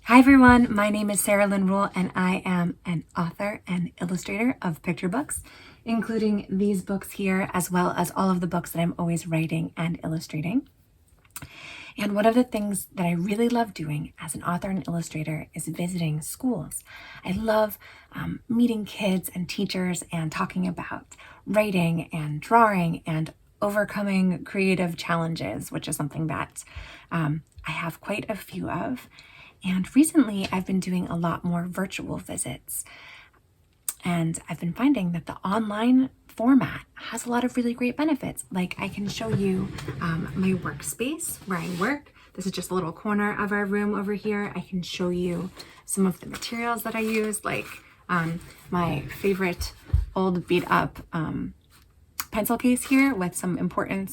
Hi everyone, my name is Lynne Reul and I am an author and illustrator of picture books, including these books here, as well as all of the books that I'm always writing and illustrating. And one of the things that I really love doing as an author and illustrator is visiting schools. I love meeting kids and teachers and talking about writing and drawing and overcoming creative challenges, which is something that I have quite a few of. And recently I've been doing a lot more virtual visits. And I've been finding that the online format has a lot of really great benefits. Like I can show you my workspace where I work. This is just a little corner of our room over here. I can show you some of the materials that I use, like my favorite old beat up pencil case here with some important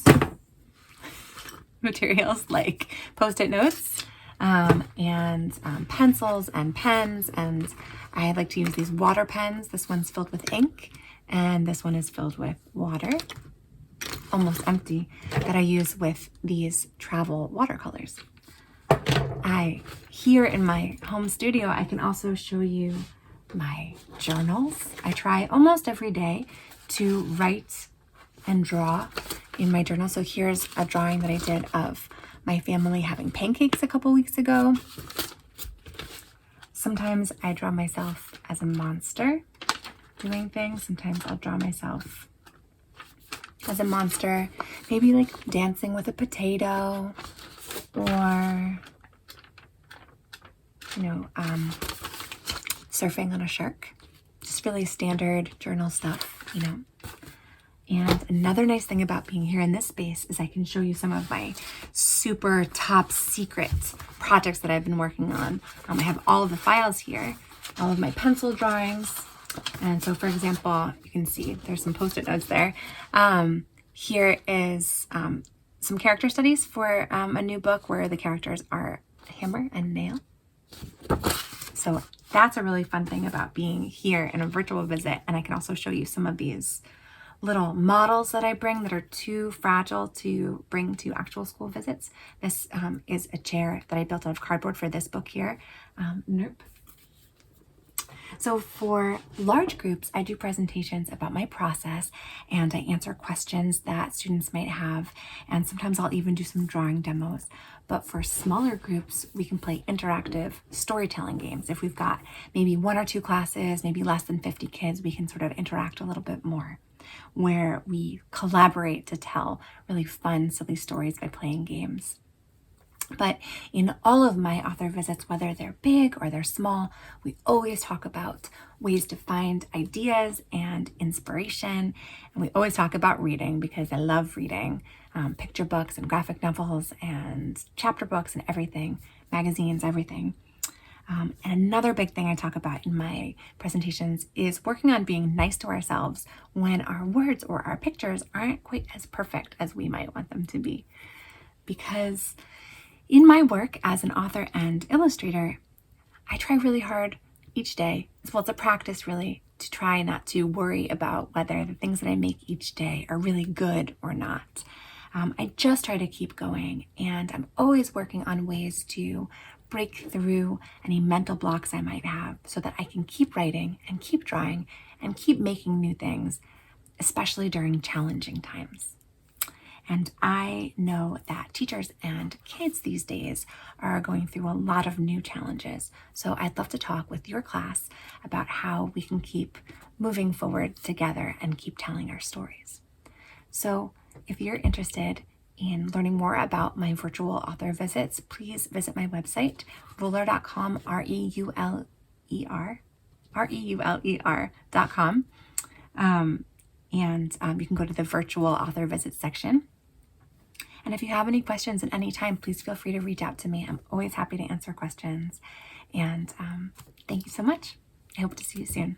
materials like Post-it notes and pencils and pens, and I like to use these water pens. This one's filled with ink and this one is filled with water, almost empty, that I use with these travel watercolors. Here in my home studio, I can also show you my journals. I try almost every day to write and draw in my journal. So here's a drawing that I did of my family having pancakes a couple weeks ago. Sometimes I draw myself as a monster doing things. Sometimes I'll draw myself as a monster, maybe like dancing with a potato or, surfing on a shark. Just really standard journal stuff, And another nice thing about being here in this space is I can show you some of my super top secret projects that I've been working on. I have all of the files here, all of my pencil drawings. And so, for example, you can see there's some Post-it notes there. Here is some character studies for a new book where the characters are hammer and nail. So that's a really fun thing about being here in a virtual visit. And I can also show you some of these little models that I bring that are too fragile to bring to actual school visits. This is a chair that I built out of cardboard for this book here. Nerp. So for large groups, I do presentations about my process and I answer questions that students might have. And sometimes I'll even do some drawing demos. But for smaller groups, we can play interactive storytelling games. If we've got maybe 1 or 2 classes, maybe less than 50 kids, we can sort of interact a little bit more, where we collaborate to tell really fun, silly stories by playing games. But in all of my author visits, whether they're big or they're small, we always talk about ways to find ideas and inspiration. And we always talk about reading because I love reading picture books and graphic novels and chapter books and everything, magazines, everything. And another big thing I talk about in my presentations is working on being nice to ourselves when our words or our pictures aren't quite as perfect as we might want them to be. Because in my work as an author and illustrator, I try really hard each day, as well as a practice really, to try not to worry about whether the things that I make each day are really good or not. I just try to keep going, and I'm always working on ways to break through any mental blocks I might have so that I can keep writing and keep drawing and keep making new things, especially during challenging times. And I know that teachers and kids these days are going through a lot of new challenges. So I'd love to talk with your class about how we can keep moving forward together and keep telling our stories. So if you're interested in learning more about my virtual author visits, please visit my website, reuler.com, REULER.com. And you can go to the virtual author visits section. And if you have any questions at any time, please feel free to reach out to me. I'm always happy to answer questions. And thank you so much. I hope to see you soon.